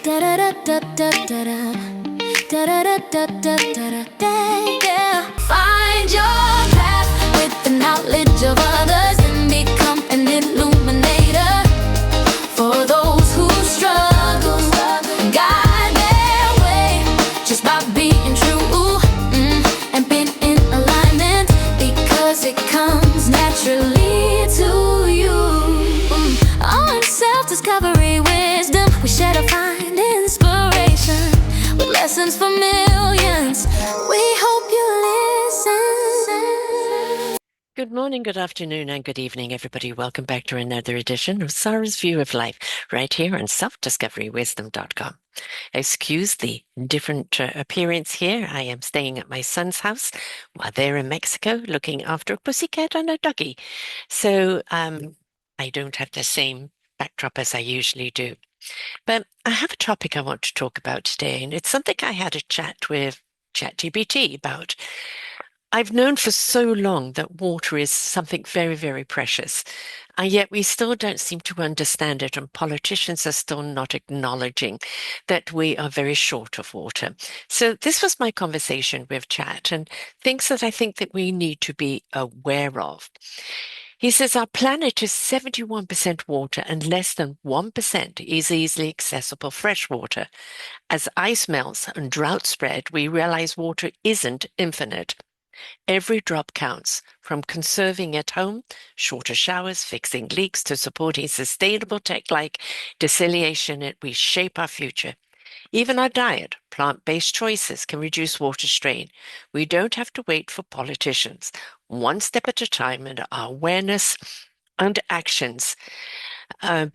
Da da da da da da da. Da da da da da da da. Yeah. Find your path with the knowledge of others and become an illuminator for those who struggle. Guide their way just by being true, and being in alignment because it comes naturally to you. On self-discovery wisdom, we share to find inspiration with lessons for millions. We hope you listen. Good morning, good afternoon, and good evening, everybody. Welcome back to another edition of Sarah's View of Life, right here on selfdiscoverywisdom.com. Excuse the different appearance here. I am staying at my son's house while they're in Mexico looking after a pussycat and a doggy. So I don't have the same backdrop as I usually do. But I have a topic I want to talk about today, and it's something I had a chat with ChatGPT about. I've known for so long that water is something very, very precious, and yet we still don't seem to understand it, and politicians are still not acknowledging that we are very short of water. So this was my conversation with Chat, and things that I think that we need to be aware of. He says our planet is 71% water and less than 1% is easily accessible fresh water. As ice melts and drought spread, we realize water isn't infinite. Every drop counts, from conserving at home, shorter showers, fixing leaks, to supporting sustainable tech like desalination. We shape our future. Even our diet, plant-based choices can reduce water strain. We don't have to wait for politicians. One step at a time, and our awareness and actions turn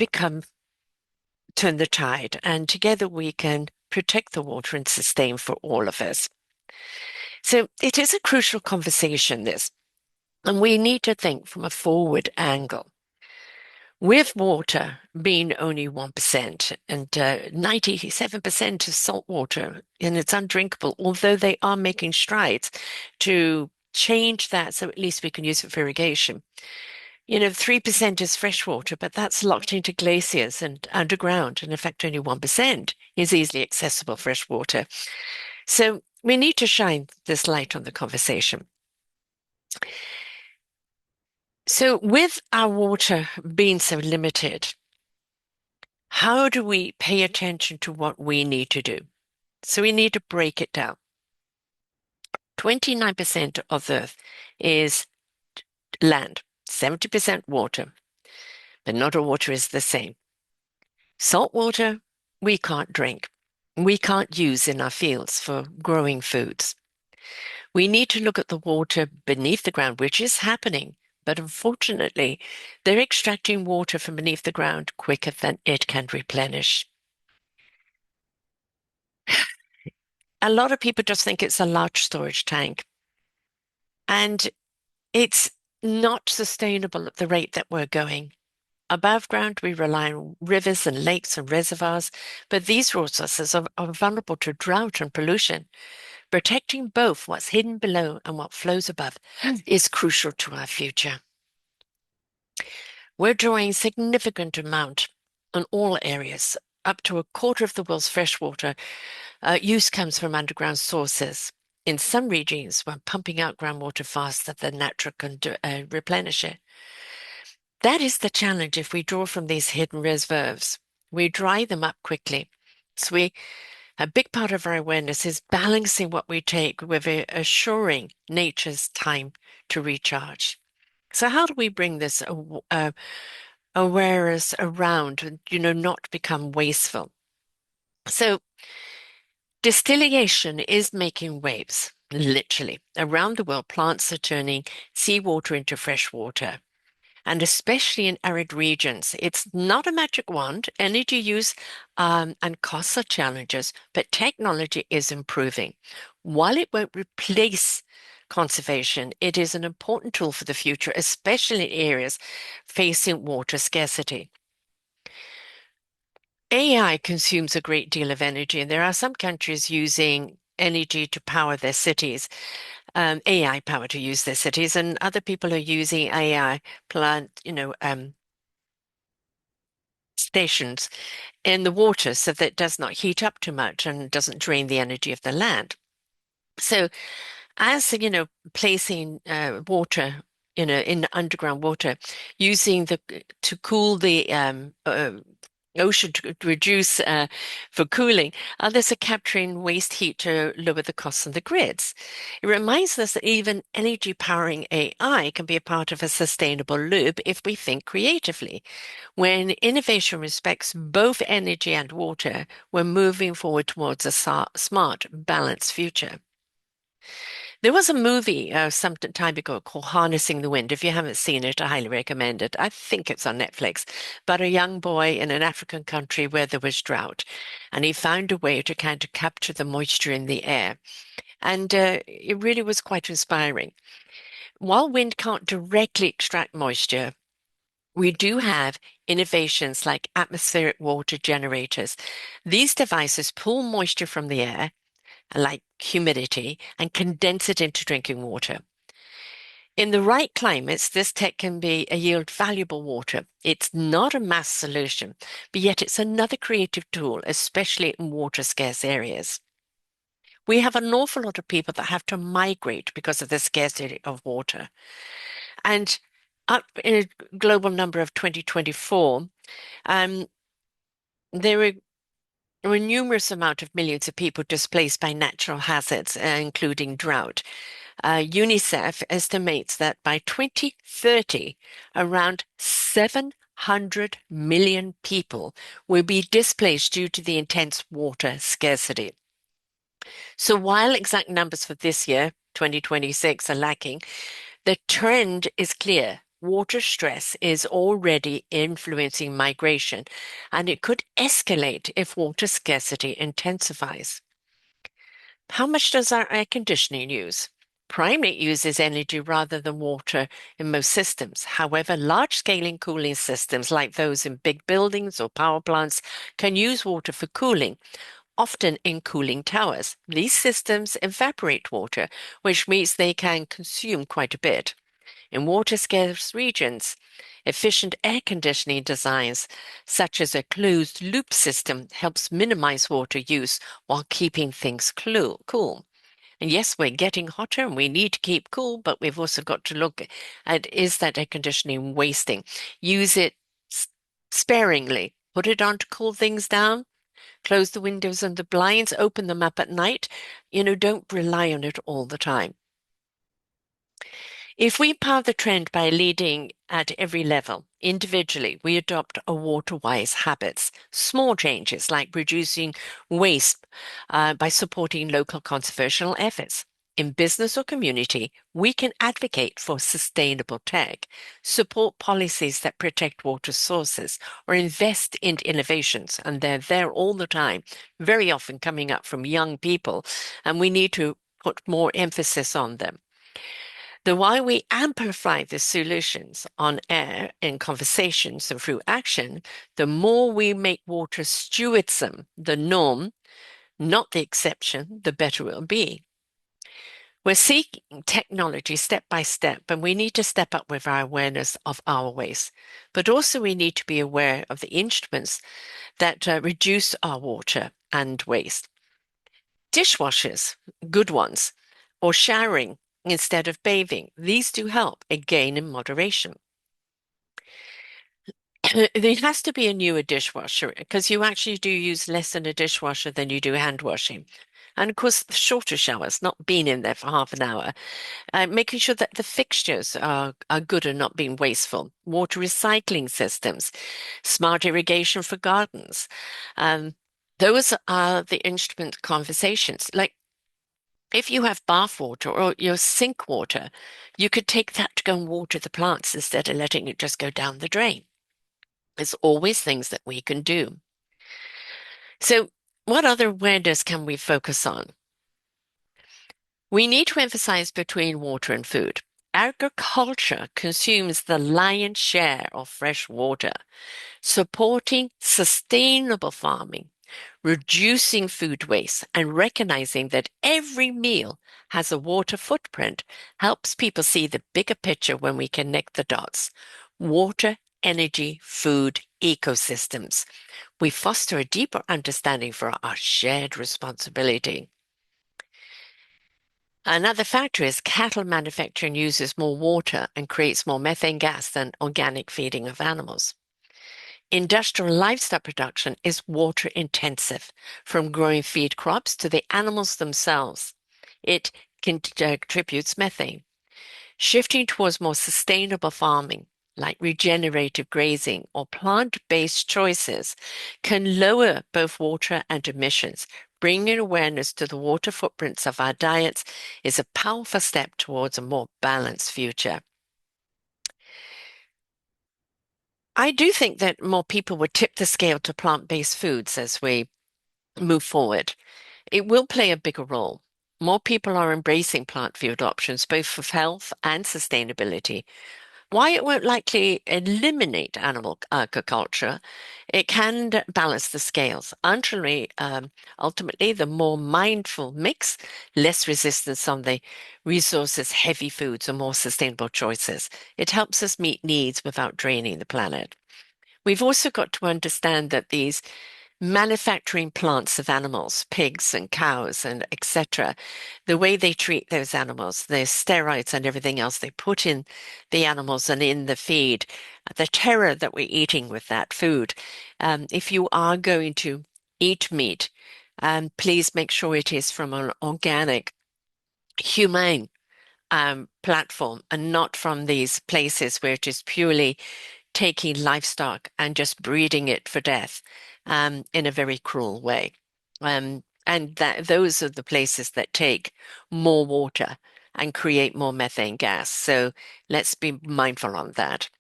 the tide, and together we can protect the water and sustain for all of us. So it is a crucial conversation, this, and we need to think from a forward angle. With water being only 1% and 97% is salt water and it's undrinkable, although they are making strides to change that so at least we can use it for irrigation. 3% is fresh water, but that's locked into glaciers and underground. And in fact, only 1% is easily accessible fresh water. So we need to shine this light on the conversation. So with our water being so limited, how do we pay attention to what we need to do? So we need to break it down. 29% of Earth is land, 70% water, but not all water is the same. Salt water, we can't drink. We can't use in our fields for growing foods. We need to look at the water beneath the ground, which is happening, but unfortunately, they're extracting water from beneath the ground quicker than it can replenish. A lot of people just think it's a large storage tank, and it's not sustainable at the rate that we're going. Above ground, we rely on rivers and lakes and reservoirs, but these resources are vulnerable to drought and pollution. Protecting both what's hidden below and what flows above is crucial to our future. We're drawing significant amount in all areas. Up to a quarter of the world's freshwater use comes from underground sources. In some regions, we're pumping out groundwater faster than nature can replenish it. That is the challenge if we draw from these hidden reservoirs. We dry them up quickly. So a big part of our awareness is balancing what we take with assuring nature's time to recharge. So how do we bring this awareness around and, not become wasteful? So distillation is making waves, literally. Around the world, plants are turning seawater into fresh water. And especially in arid regions, it's not a magic wand. Energy use and costs are challenges, but technology is improving. While it won't replace conservation, it is an important tool for the future, especially in areas facing water scarcity. AI consumes a great deal of energy, and there are some countries using energy to power their cities. AI power to use their cities, and other people are using AI stations in the water so that it does not heat up too much and doesn't drain the energy of the land. So as placing water in underground water, using the to cool the ocean to reduce for cooling, others are capturing waste heat to lower the costs on the grids. It reminds us that even energy powering AI can be a part of a sustainable loop if we think creatively. When innovation respects both energy and water, we're moving forward towards a smart, balanced future. There was a movie some time ago called Harnessing the Wind. If you haven't seen it, I highly recommend it. I think it's on Netflix. But a young boy in an African country where there was drought, and he found a way to kind of capture the moisture in the air. And it really was quite inspiring. While wind can't directly extract moisture, we do have innovations like atmospheric water generators. These devices pull moisture from the air like humidity, and condense it into drinking water. In the right climates, this tech can yield valuable water. It's not a mass solution, but yet it's another creative tool, especially in water scarce areas. We have an awful lot of people that have to migrate because of the scarcity of water. And up in a global number of 2024, there were numerous amount of millions of people displaced by natural hazards, including drought. UNICEF estimates that by 2030, around 700 million people will be displaced due to the intense water scarcity. So while exact numbers for this year, 2026, are lacking, the trend is clear. Water stress is already influencing migration, and it could escalate if water scarcity intensifies. How much does our air conditioning use? Primarily it uses energy rather than water in most systems. However, large-scale cooling systems like those in big buildings or power plants can use water for cooling, often in cooling towers. These systems evaporate water, which means they can consume quite a bit. In water-scarce regions, efficient air conditioning designs, such as a closed-loop system, helps minimize water use while keeping things cool. And yes, we're getting hotter and we need to keep cool, but we've also got to look at, is that air conditioning wasting? Use it sparingly. Put it on to cool things down. Close the windows and the blinds, open them up at night. Don't rely on it all the time. If we power the trend by leading at every level, individually, we adopt a water-wise habits. Small changes like reducing waste by supporting local conservation efforts. In business or community, we can advocate for sustainable tech, support policies that protect water sources, or invest in innovations. And they're there all the time, very often coming up from young people, and we need to put more emphasis on them. The while we amplify the solutions on air in conversations and through action, the more we make water stewardship the norm, not the exception, the better it will be. We're seeking technology step by step, and we need to step up with our awareness of our waste. But also we need to be aware of the instruments that reduce our water and waste. Dishwashers, good ones, or showering instead of bathing. These do help, again, in moderation. There has to be a newer dishwasher because you actually do use less in a dishwasher than you do hand washing. And of course, the shorter showers, not being in there for half an hour, making sure that the fixtures are good and not being wasteful. Water recycling systems, smart irrigation for gardens. Those are the instrument conversations. Like if you have bath water or your sink water, you could take that to go and water the plants instead of letting it just go down the drain. There's always things that we can do. So, what other awareness can we focus on? We need to emphasize between water and food. Agriculture consumes the lion's share of fresh water. Supporting sustainable farming, reducing food waste, and recognizing that every meal has a water footprint helps people see the bigger picture when we connect the dots. Water, energy, food, ecosystems. We foster a deeper understanding for our shared responsibility. Another factor is cattle manufacturing uses more water and creates more methane gas than organic feeding of animals. Industrial livestock production is water intensive, from growing feed crops to the animals themselves. It contributes methane. Shifting towards more sustainable farming, like regenerative grazing or plant-based choices, can lower both water and emissions. Bringing awareness to the water footprints of our diets is a powerful step towards a more balanced future. I do think that more people would tip the scale to plant-based foods as we move forward. It will play a bigger role. More people are embracing plant food options, both for health and sustainability. Why it won't likely eliminate animal agriculture, it can balance the scales. Ultimately, the more mindful mix, less resistance on the resources heavy foods and more sustainable choices. It helps us meet needs without draining the planet. We've also got to understand that these manufacturing plants of animals, pigs and cows and etc., the way they treat those animals, the steroids and everything else they put in the animals and in the feed, the terror that we're eating with that food. If you are going to eat meat, please make sure it is from an organic, humane platform and not from these places where it is purely taking livestock and just breeding it for death in a very cruel way. And that those are the places that take more water and create more methane gas. So let's be mindful on that.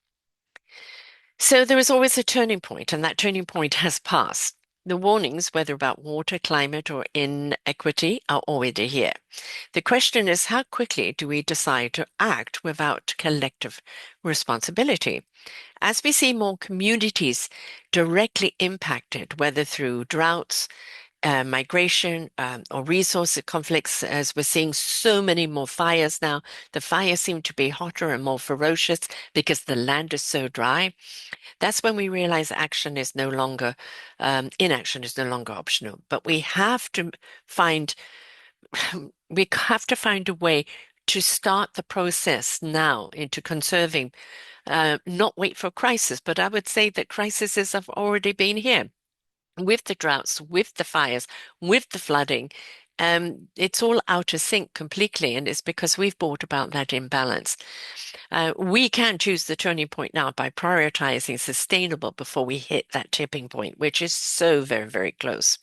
So there is always a turning point, and that turning point has passed. The warnings, whether about water, climate, or inequity, are already here. The question is, how quickly do we decide to act without collective responsibility? As we see more communities directly impacted, whether through droughts, migration, or resource conflicts, as we're seeing so many more fires now, the fires seem to be hotter and more ferocious because the land is so dry. That's when we realize action is no longer, inaction is no longer optional. But we have to find, we have to find a way to start the process now into conserving, not wait for crisis. But I would say that crises have already been here with the droughts, with the fires, with the flooding. It's all out of sync completely, and it's because we've brought about that imbalance. We can choose the turning point now by prioritizing sustainable before we hit that tipping point, which is so very, very close.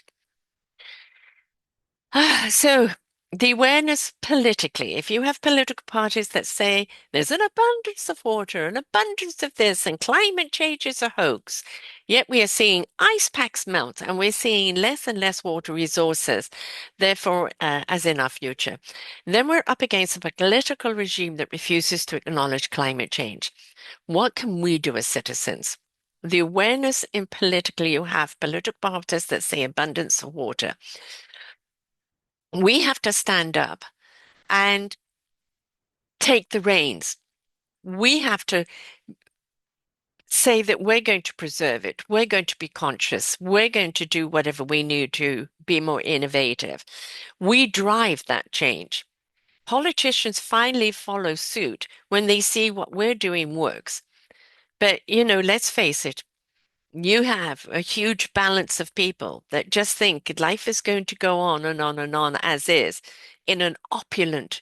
So the awareness politically, if you have political parties that say there's an abundance of water, an abundance of this, and climate change is a hoax, yet we are seeing ice packs melt and we're seeing less and less water resources, therefore, as in our future, then we're up against a political regime that refuses to acknowledge climate change. What can we do as citizens? The awareness in politically, you have political parties that say abundance of water. We have to stand up and take the reins. We have to say that we're going to preserve it. We're going to be conscious. We're going to do whatever we need to be more innovative. We drive that change. Politicians finally follow suit when they see what we're doing works. But, let's face it, you have a huge balance of people that just think life is going to go on and on and on as is in an opulent,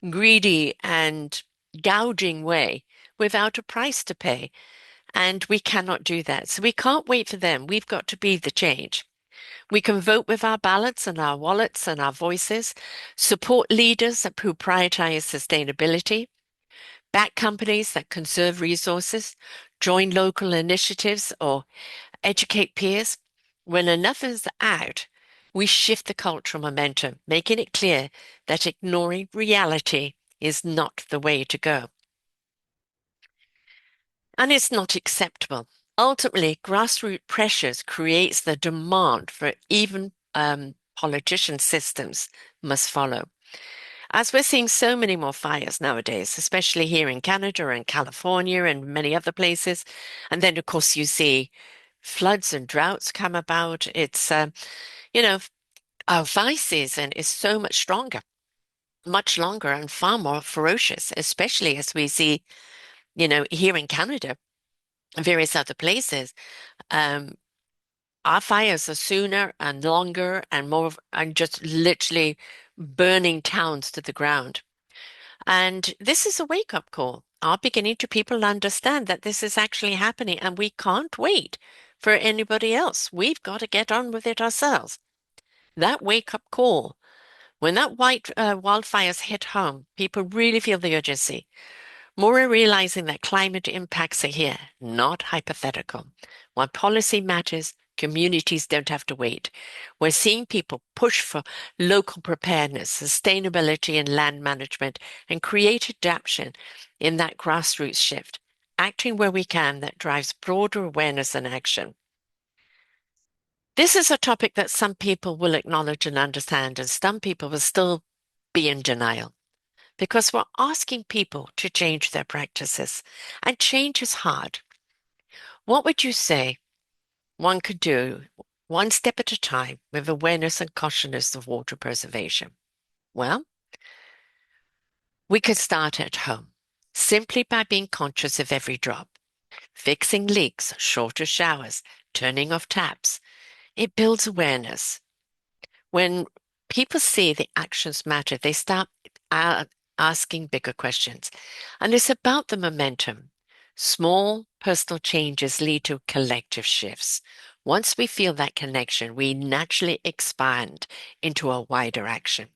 greedy and gouging way without a price to pay. And we cannot do that. So we can't wait for them. We've got to be the change. We can vote with our ballots and our wallets and our voices, support leaders who prioritize sustainability, back companies that conserve resources, join local initiatives, or educate peers. When enough is out, we shift the cultural momentum, making it clear that ignoring reality is not the way to go. And it's not acceptable. Ultimately, grassroots pressures creates the demand for even politician systems must follow. As we're seeing so many more fires nowadays, especially here in Canada and California and many other places. And then, of course, you see floods and droughts come about. You know, our fire season is so much stronger, much longer, and far more ferocious, especially as we see, here in Canada and various other places. Um, our fires are sooner and longer and more, and just literally burning towns to the ground. And this is a wake-up call. Are beginning to people understand that this is actually happening and we can't wait for anybody else. We've got to get on with it ourselves. That wake-up call, when that wildfires hit home, people really feel the urgency. More are realizing that climate impacts are here, not hypothetical. While policy matters, communities don't have to wait. We're seeing people push for local preparedness, sustainability and land management, and create adaptation in that grassroots shift, acting where we can that drives broader awareness and action. This is a topic that some people will acknowledge and understand, and some people will still be in denial because we're asking people to change their practices, and change is hard. What would you say one could do one step at a time with awareness and consciousness of water preservation? Well, we could start at home simply by being conscious of every drop, fixing leaks, shorter showers, turning off taps. It builds awareness. When people see the actions matter, they start uh, asking bigger questions. And it's about the momentum. Small personal changes lead to collective shifts. Once we feel that connection, we naturally expand into a wider action.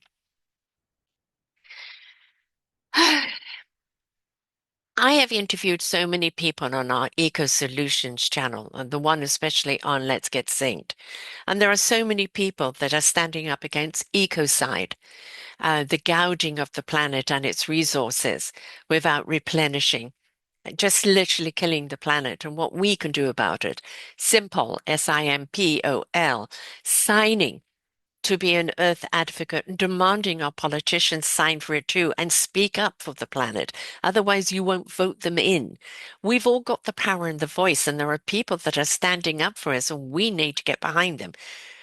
I have interviewed so many people on our Eco Solutions channel, and the one especially on Let's Get Synced. And there are so many people that are standing up against ecocide, the gouging of the planet and its resources without replenishing, just literally killing the planet, and what we can do about it. Simple, Simpol, signing to be an earth advocate and demanding our politicians sign for it too and speak up for the planet. Otherwise, you won't vote them in. We've all got the power and the voice, and there are people that are standing up for us, and we need to get behind them.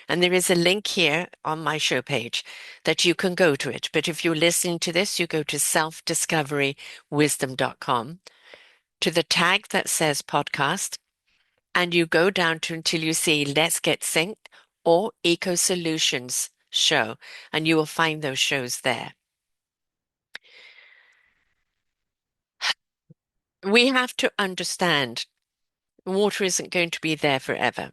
And there is a link here on my show page that you can go to it. But if you're listening to this, you go to selfdiscoverywisdom.com to the tag that says podcast, and you go down to until you see Let's Get Synced or Eco Solutions show, and you will find those shows there. We have to understand water isn't going to be there forever.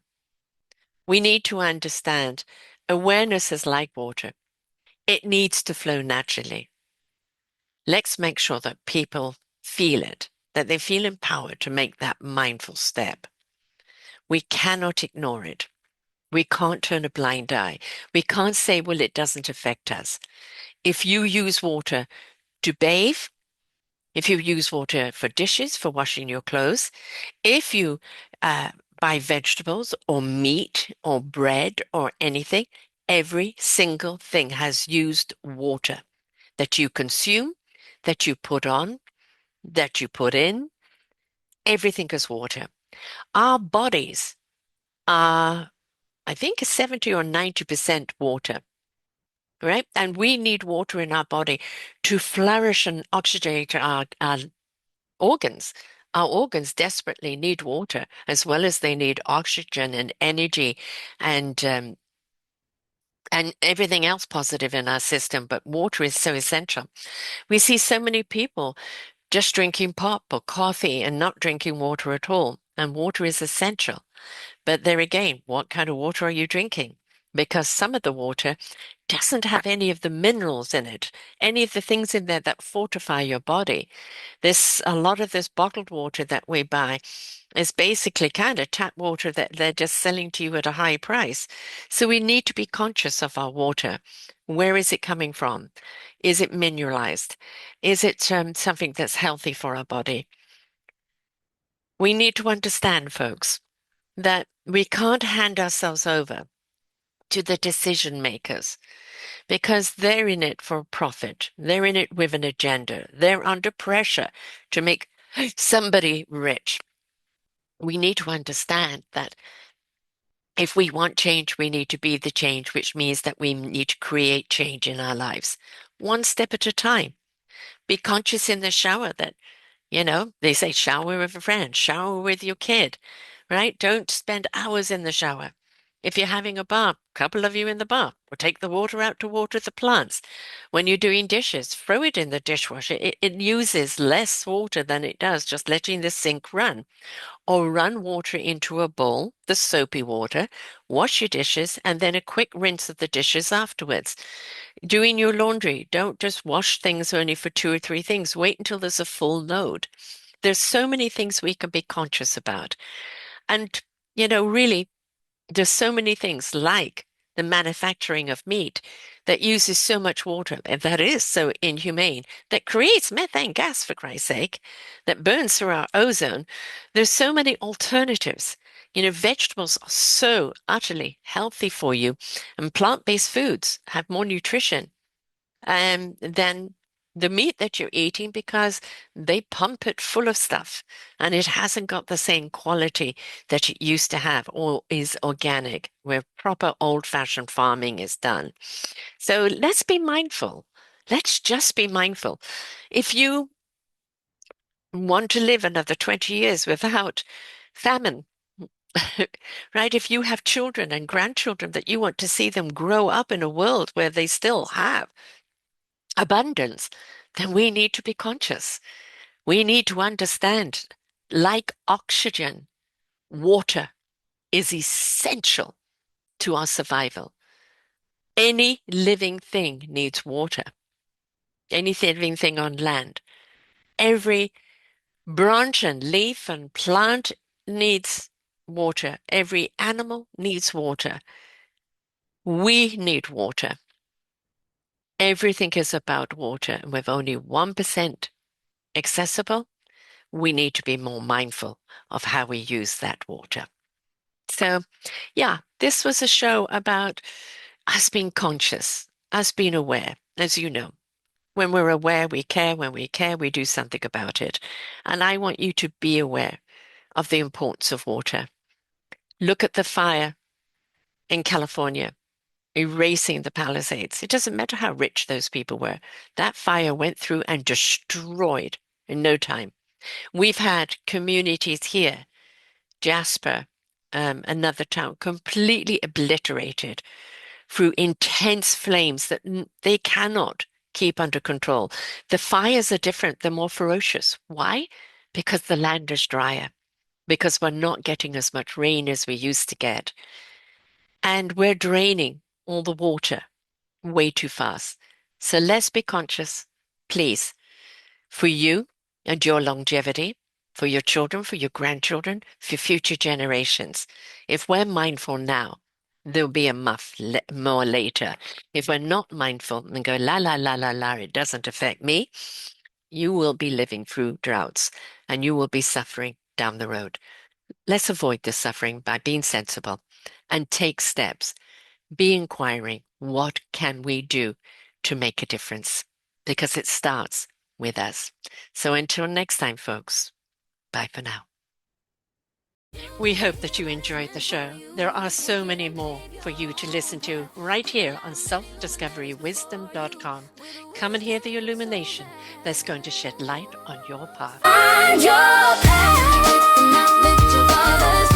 We need to understand awareness is like water. It needs to flow naturally. Let's make sure that people feel it, that they feel empowered to make that mindful step. We cannot ignore it. We can't turn a blind eye. We can't say, well, it doesn't affect us. If you use water to bathe, if you use water for dishes, for washing your clothes, if you buy vegetables or meat or bread or anything, every single thing has used water that you consume, that you put on, that you put in. Everything is water. Our bodies are, I think, 70 or 90% water, right? And we need water in our body to flourish and oxygenate our organs. Our organs desperately need water as well as they need oxygen and energy and everything else positive in our system. But water is so essential. We see so many people just drinking pop or coffee and not drinking water at all. And water is essential. But there again, what kind of water are you drinking? Because some of the water doesn't have any of the minerals in it, any of the things in there that fortify your body. A lot of this bottled water that we buy is basically kind of tap water that they're just selling to you at a high price. So we need to be conscious of our water. Where is it coming from? Is it mineralized? Is it something that's healthy for our body? We need to understand, folks, that we can't hand ourselves over to the decision makers because they're in it for profit. They're in it with an agenda. They're under pressure to make somebody rich. We need to understand that if we want change, we need to be the change, which means that we need to create change in our lives, one step at a time. Be conscious in the shower that, they say shower with a friend, shower with your kid, right? Don't spend hours in the shower. If you're having a bath, couple of you in the bath, or take the water out to water the plants. When you're doing dishes, throw it in the dishwasher. It uses less water than it does just letting the sink run. Or run water into a bowl, the soapy water, wash your dishes, and then a quick rinse of the dishes afterwards. Doing your laundry, don't just wash things only for 2 or 3 things. Wait until there's a full load. There's so many things we can be conscious about. And, really, there's so many things like the manufacturing of meat that uses so much water and that is so inhumane, that creates methane gas, for Christ's sake, that burns through our ozone. There's so many alternatives. Vegetables are so utterly healthy for you, and plant-based foods have more nutrition than the meat that you're eating because they pump it full of stuff and it hasn't got the same quality that it used to have or is organic, where proper old-fashioned farming is done. So let's be mindful. Let's just be mindful. If you want to live another 20 years without famine, right? If you have children and grandchildren that you want to see them grow up in a world where they still have abundance, then we need to be conscious. We need to understand, like oxygen, water is essential to our survival. Any living thing needs water. Any living thing on land. Every branch and leaf and plant needs water. Every animal needs water. We need water. Everything is about water, and with only 1% accessible, we need to be more mindful of how we use that water. So, yeah, this was a show about us being conscious, us being aware. As you know, when we're aware, we care. When we care, we do something about it. And I want you to be aware of the importance of water. Look at the fire in California, erasing the Palisades. It doesn't matter how rich those people were. That fire went through and destroyed in no time. We've had communities here, Jasper, another town, completely obliterated through intense flames that they cannot keep under control. The fires are different, they're more ferocious. Why? Because the land is drier, because we're not getting as much rain as we used to get. And we're draining all the water way too fast. So let's be conscious, please, for you and your longevity, for your children, for your grandchildren, for future generations. If we're mindful now, there'll be a more later. If we're not mindful and go, la, la, la, la, la, it doesn't affect me, you will be living through droughts and you will be suffering down the road. Let's avoid the suffering by being sensible and take steps. Be inquiring, what can we do to make a difference? Because it starts with us. So until next time, folks, bye for now. We hope that you enjoyed the show. There are so many more for you to listen to right here on selfdiscoverywisdom.com. Come and hear the illumination that's going to shed light on your path. Find your path with the knowledge of others.